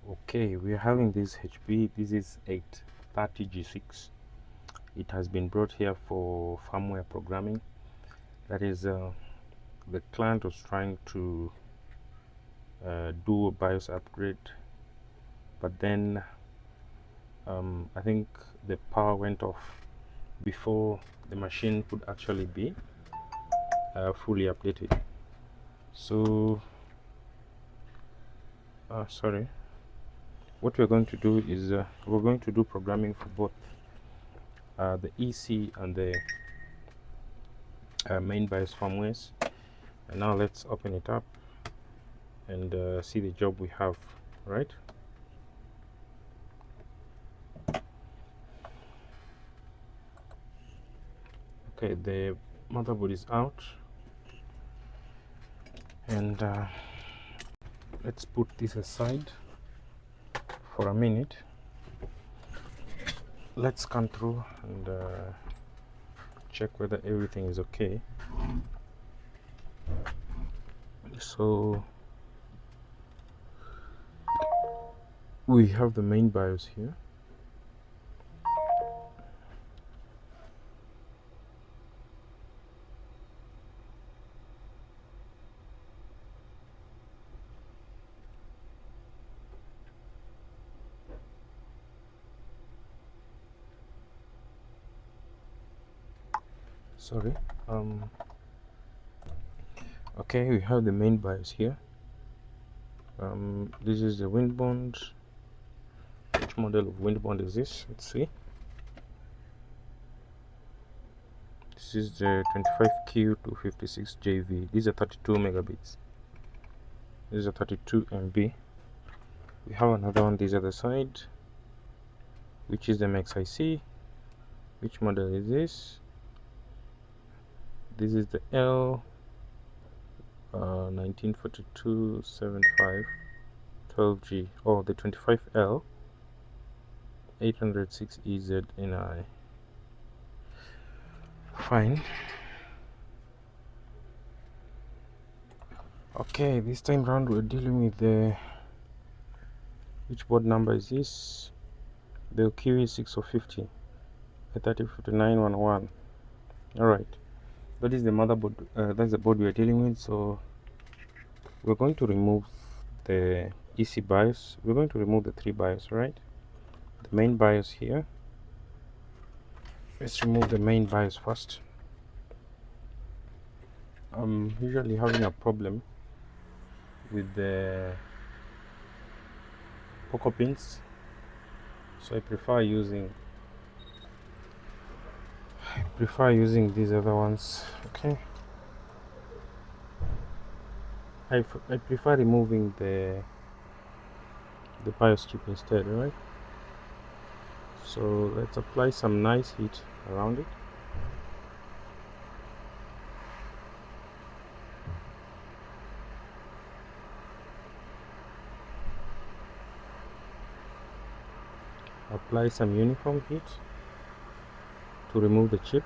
Okay, we are having this HP. This is 830G6. It has been brought here for firmware programming. That is, the client was trying to do a BIOS upgrade, but then I think the power went off before the machine could actually be fully updated. So, sorry. What we're going to do is we're going to do programming for both the EC and the main BIOS firmwares. And now let's open it up and see the job we have, right? Okay, the motherboard is out, and let's put this aside for a minute. Let's scan through and check whether everything is okay. So we have the main BIOS here. Sorry. Okay, we have the main BIOS here. This is the Windbond. Which model of Windbond is this? Let's see. This is the 25Q256JV. These are 32 megabits. This is a 32 MB. We have another one this other side, which is the MXIC. Which model is this? This is the L 194275 12G. Oh, the 25L 806EZNI. Fine. Okay, this time round we're dealing with the, which board number is this? The QE6050 305911. Alright, that is the motherboard. That's the board we are dealing with. So we're going to remove the EC BIOS. We're going to remove the 3 BIOS, right? The main BIOS here. Let's remove the main BIOS first. I'm usually having a problem with the poco pins, so I prefer using these other ones. Okay, I prefer removing the BIOS chip instead, right? So let's apply some nice heat around it. Apply some uniform heat to remove the chip.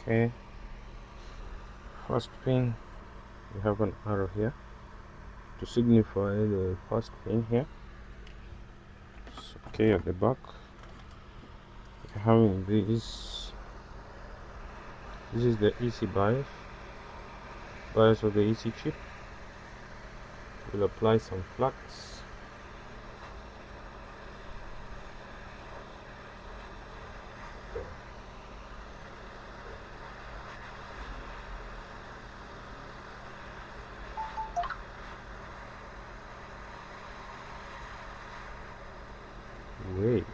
Okay, first pin, we have an arrow here to signify the first pin here. So, okay, at the back we're having this is the EC BIOS of the EC chip. We'll apply some flux. Wait,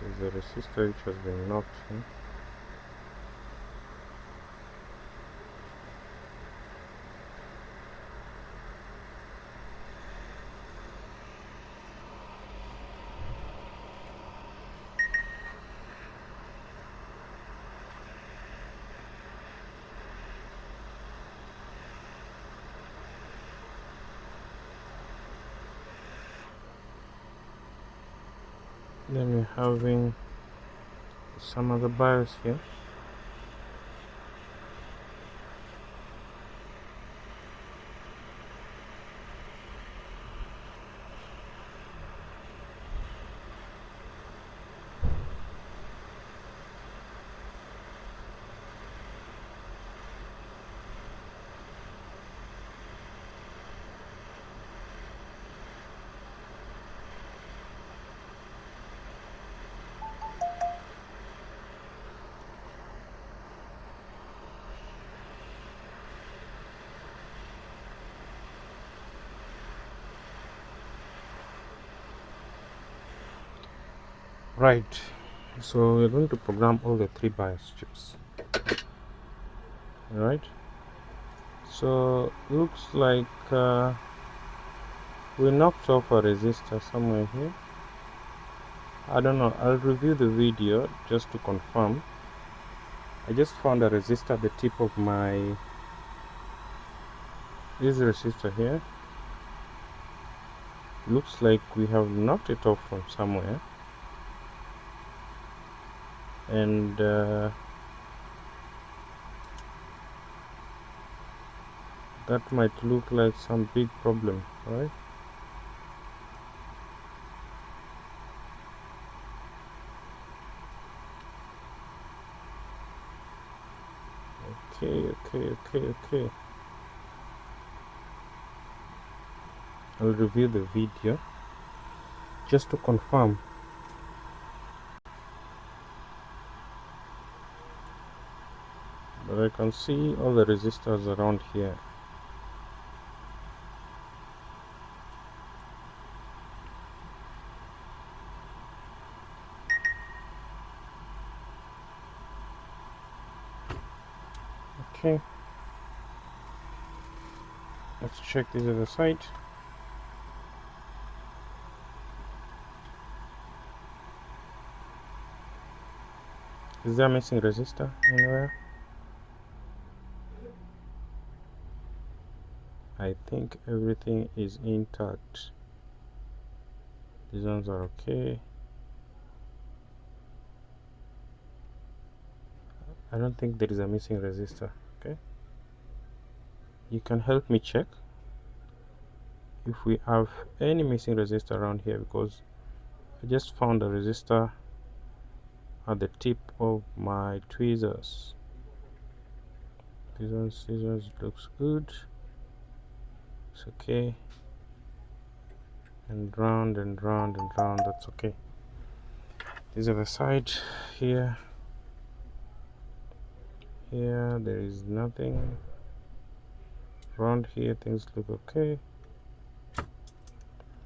there's a resistor which has been knocked in. Then we're having some other BIOS here. Right, so we're going to program all the 3 BIOS chips. Alright, so looks like we knocked off a resistor somewhere here. I don't know, I'll review the video just to confirm. I just found a resistor at the tip of this resistor here. Looks like we have knocked it off from somewhere, and that might look like some big problem, right? Okay. I'll review the video just to confirm. But I can see all the resistors around here. Okay, let's check this other side. Is there a missing resistor anywhere? I think everything is intact. These ones are okay. I don't think there is a missing resistor. Okay, you can help me check if we have any missing resistor around here, because I just found a resistor at the tip of my tweezers. These ones looks good. It's okay. And round and round and round, that's okay. These are the side here. Here there is nothing. Around here things look okay.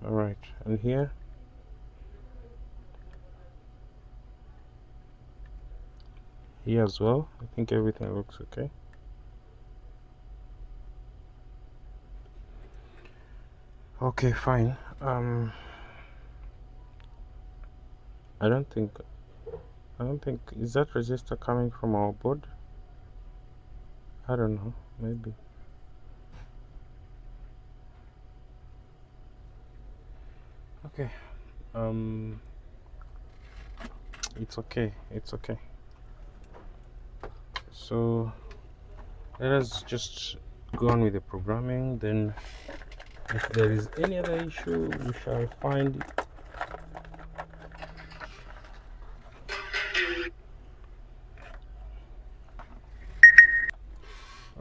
Alright, and here as well, I think everything looks okay. Okay, fine. I don't think is that resistor coming from our board? I don't know, maybe. Okay, it's okay. So let us just go on with the programming. Then if there is any other issue, we shall find it.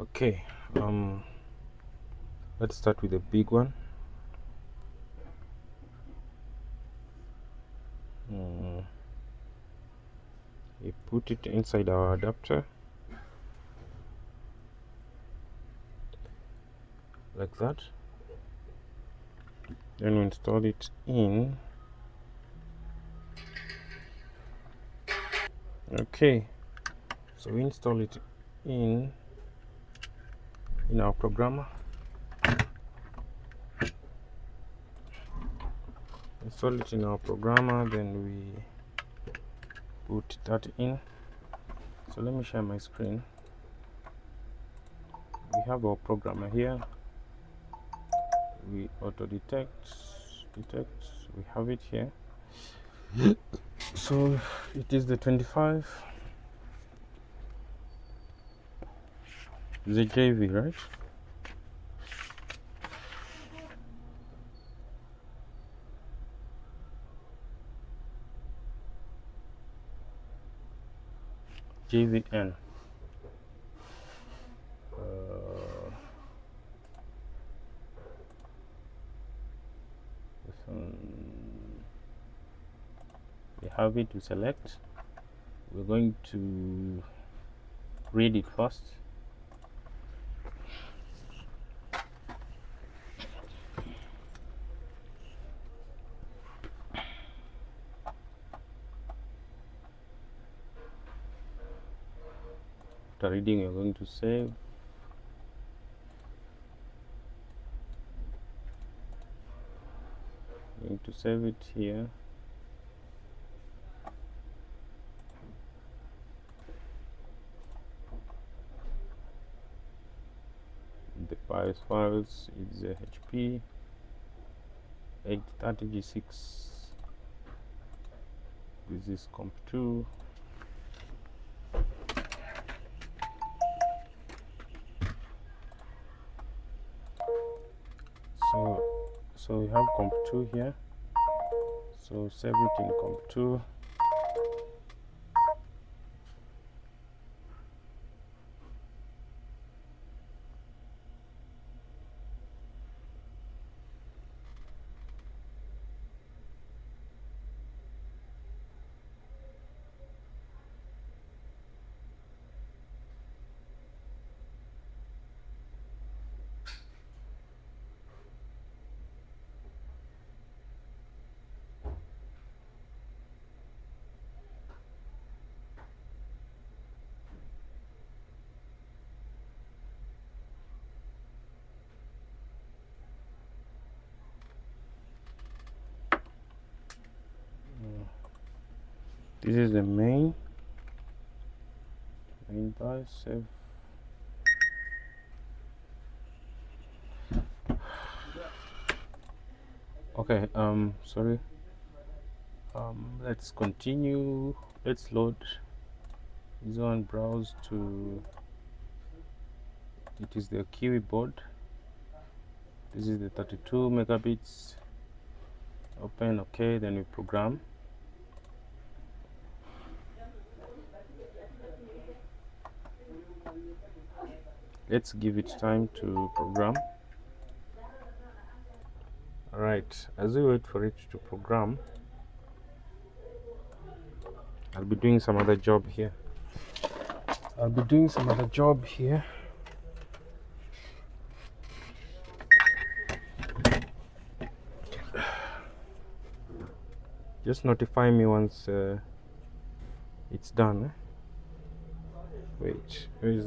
Okay, let's start with the big one. We put it inside our adapter like that. Then we install it in. Okay, so we install it in our programmer. Install it in our programmer, then we put that in. So let me share my screen. We have our programmer here. We auto detect, we have it here. So it is the 25, the JV, right? JVN. This one, we have it to select. We're going to read it first. After reading, you're going to save. I'm going to save it here. The BIOS files is HP 830G6. This is comp2. So we have comp2 here. So save it in comp2. This is the main BIOS. Save. Okay, sorry. Let's continue. Let's load this one. Browse to, it is the Kiwi board. This is the 32 megabits. Open. Okay, then we program. Let's give it time to program. Alright, as we wait for it to program, I'll be doing some other job here. Just notify me once it's done. Wait, where is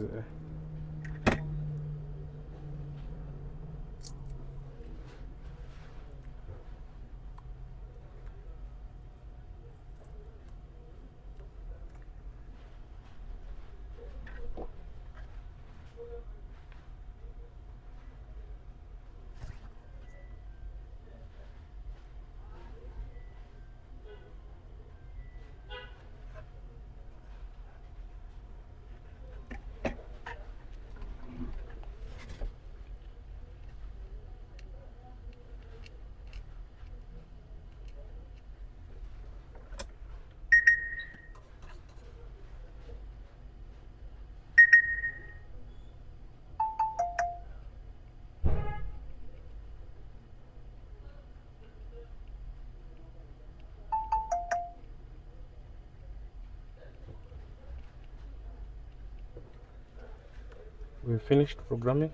We finished programming.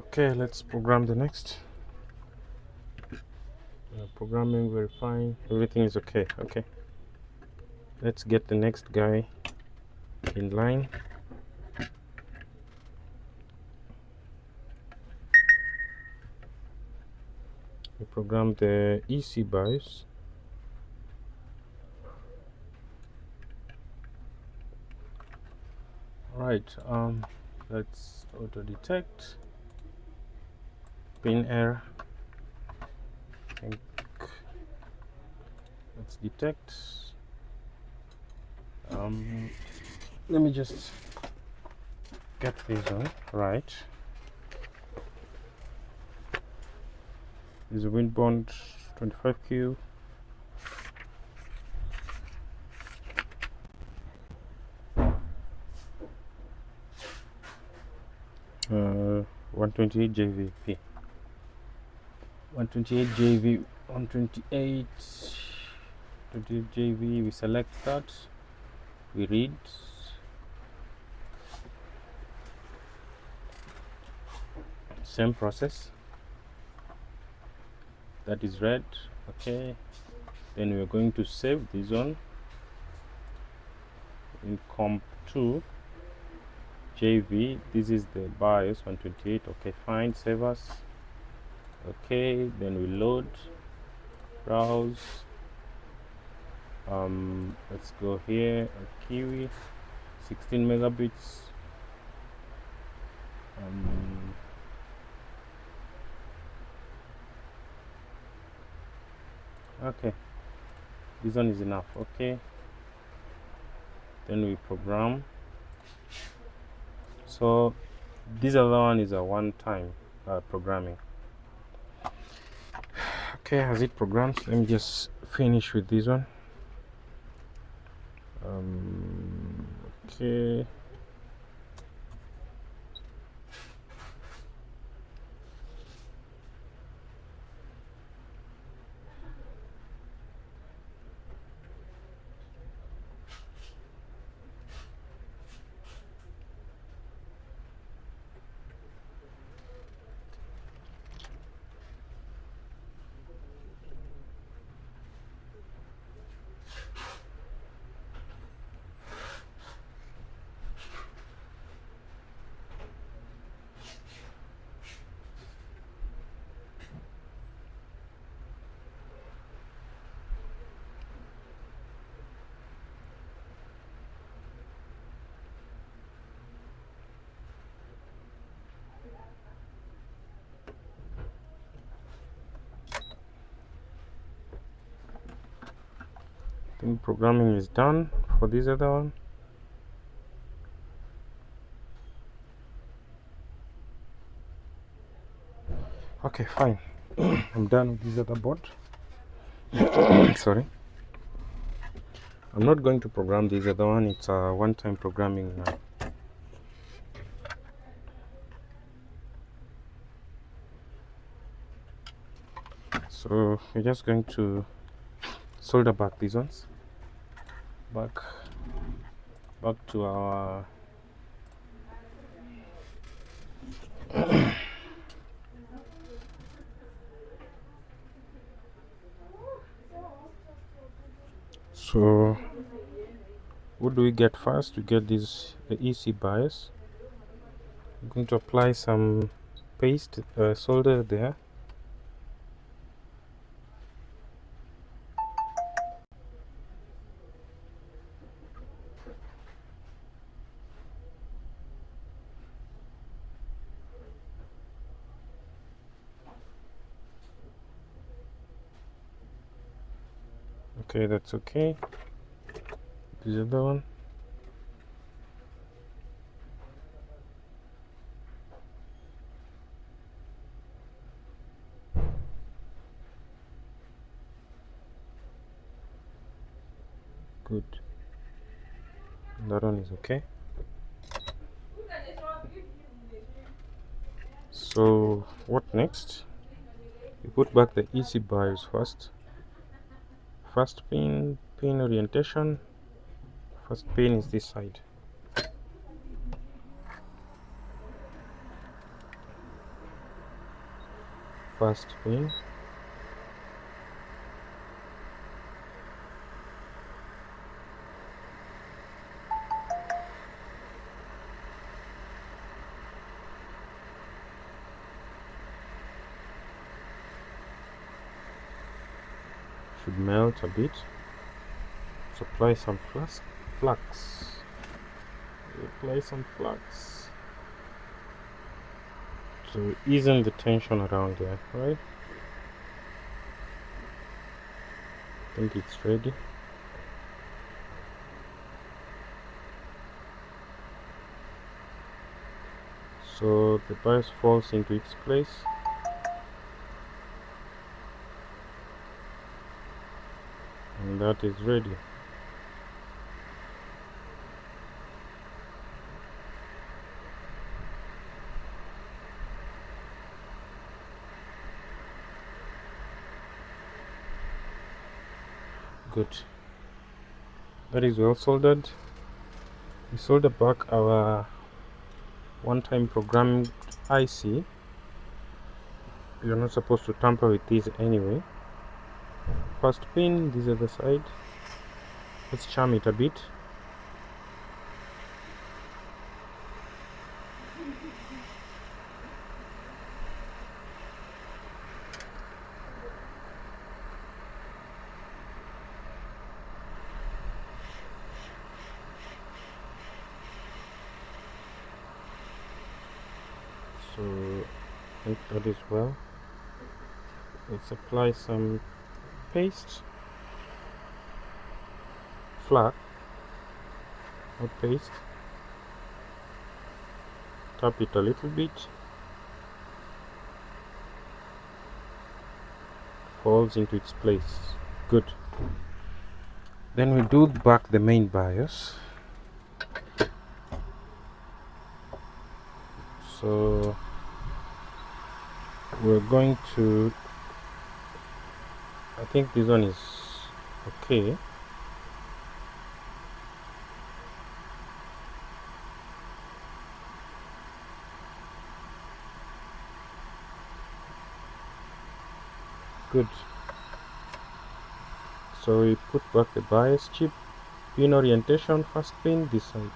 Okay, let's program the next. Programming, verifying, everything is okay. Okay, let's get the next guy in line. We program the EC BIOS. Right, let's auto detect pin error. Let's detect. Let me just get this on right. This is a Winbond 25Q. 128 JVP. 128 JV. 128. 28 JV. We select that. We read. Same process. That is read. Okay. Then we are going to save this one in comp2 JV. This is the BIOS 128. Okay, fine. Save as. Okay, then we load, browse. Let's go here. Kiwi, 16 megabits. Okay, this one is enough. Okay, then we program. So this other one is a one-time programming. Okay, as it programs, let me just finish with this one. Okay. I think programming is done for this other one. Okay, fine. I'm done with this other board. Sorry, I'm not going to program this other one. It's a one-time programming now. So we're just going to solder back these ones back to our so what do we get first? We get this EC BIOS. I'm going to apply some paste solder there. Okay, that's okay. This other one. Good. That one is okay. So what next? We put back the EC BIOS first. First pin orientation. First pin is this side. first pin. Should melt a bit. Apply some flux. Apply some flux to ease the tension around there, right? I think it's ready. So the BIOS falls into its place. And that is ready. Good. That is well soldered. We solder back our one-time programming IC. You're not supposed to tamper with these anyway. First pin, this other side. Let's charm it a bit. So I think that is well. Let's apply some paste, flat, not paste. Tap it a little bit. Falls into its place. Good. Then we do back the main BIOS. So we're going to, I think this one is okay. Good. So we put back the BIOS chip. Pin orientation, first pin this side.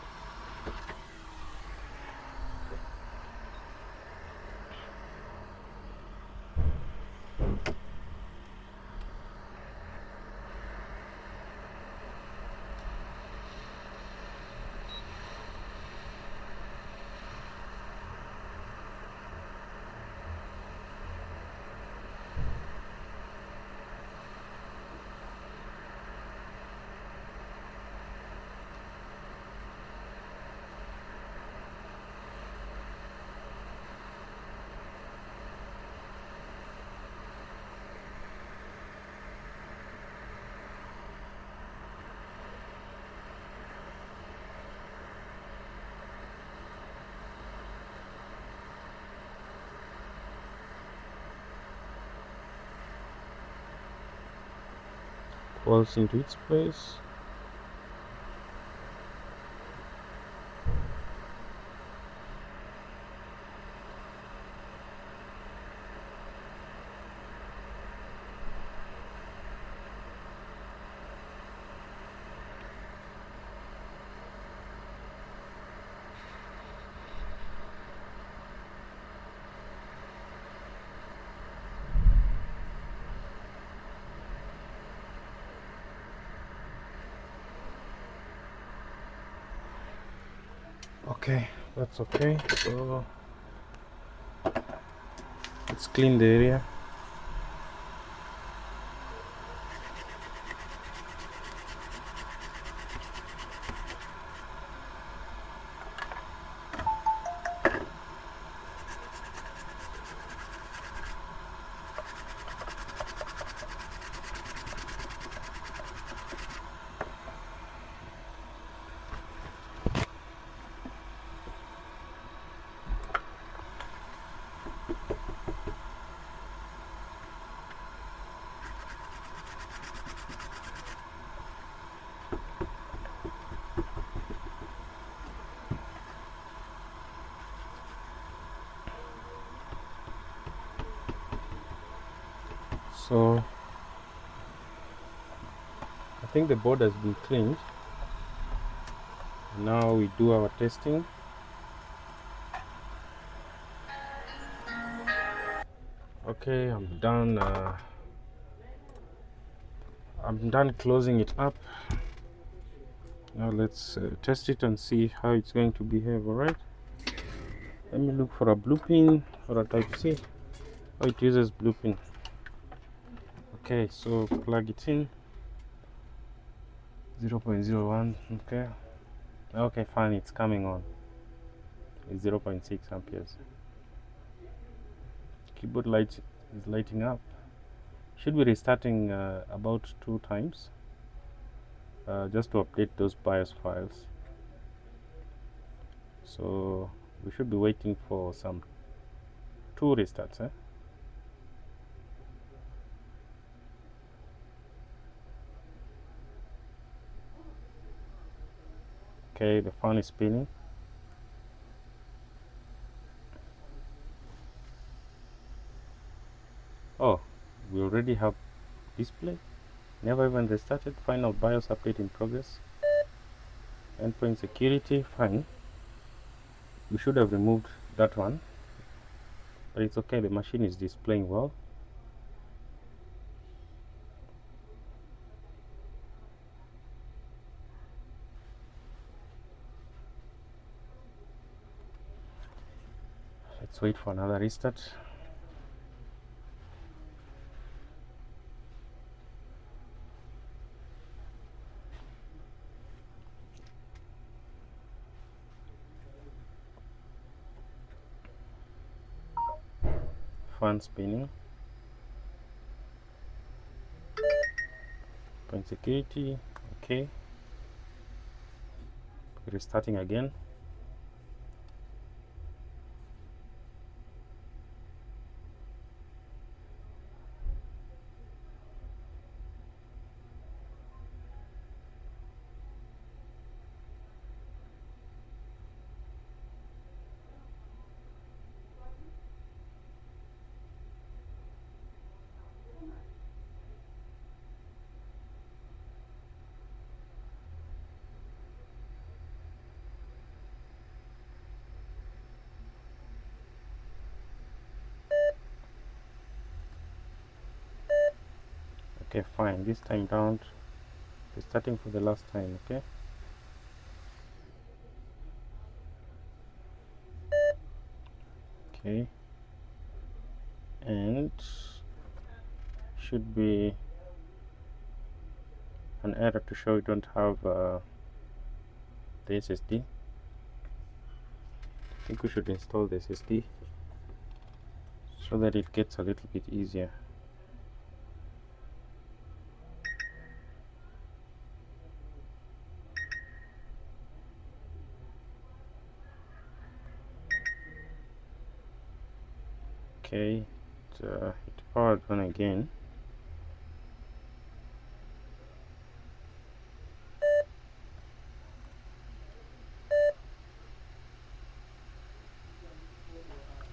Falls into its place. Okay, that's okay. So let's clean the area. So I think the board has been cleaned. Now we do our testing. Okay, I'm done closing it up. Now let's test it and see how it's going to behave. All right, let me look for a blue pin for a type C. Oh, it uses blue pin. Okay, so plug it in. 0.01. Okay, fine, it's coming on. It's 0.6 amperes. Keyboard light is lighting up. Should be restarting about 2 times just to update those BIOS files. So we should be waiting for some 2 restarts. Okay, the fan is spinning. Oh, we already have display. Never even restarted. Final BIOS update in progress. Endpoint security, fine. We should have removed that one, but it's okay, the machine is displaying well. Let's wait for another restart. Fan spinning. Point security, okay. Restarting again. Okay, fine, this time round restarting for the last time. Okay, and should be an error to show you don't have the SSD. I think we should install the SSD so that it gets a little bit easier. Okay, it powered on again.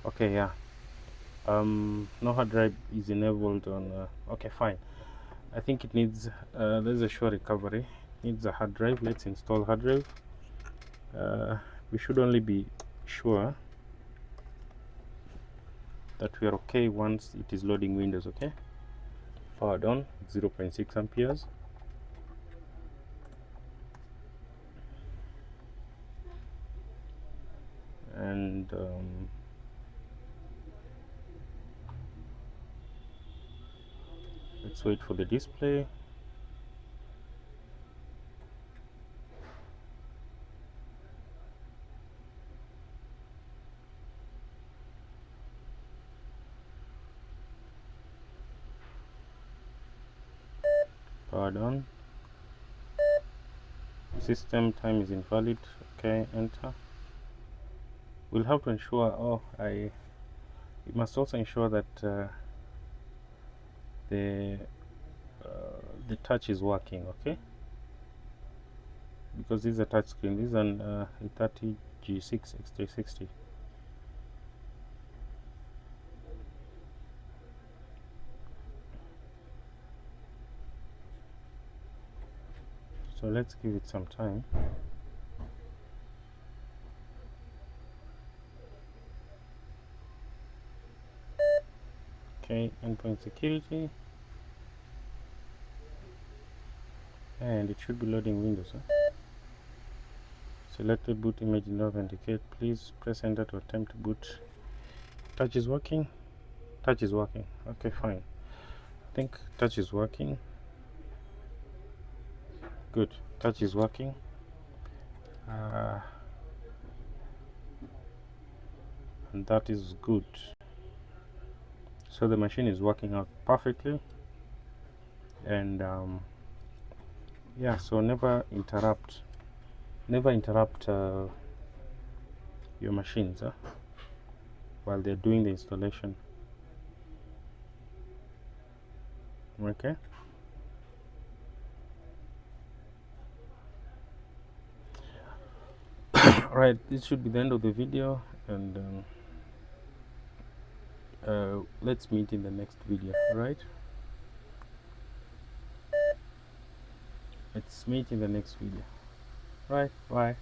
Okay, yeah, no hard drive is enabled on okay, fine. I think it needs there's a sure recovery, needs a hard drive. Let's install hard drive. We should only be sure that we are okay once it is loading Windows. Okay, powered on, 0.6 amperes. And let's wait for the display. Powered on. System time is invalid. Okay, enter. We'll have to ensure, we must also ensure that the touch is working. Okay, because this is a touch screen. This is an A30 G6 X360. So let's give it some time. Okay, endpoint security, and it should be loading Windows. Selected boot image did not authenticate. Please press enter to attempt to boot. Touch is working. Touch is working. Okay, fine. I think touch is working. Good. Touch is working. And that is good. So the machine is working out perfectly. And yeah, so never interrupt your machines while they're doing the installation. Okay. Right, this should be the end of the video, and let's meet in the next video. Right, let's meet in the next video. Right, bye.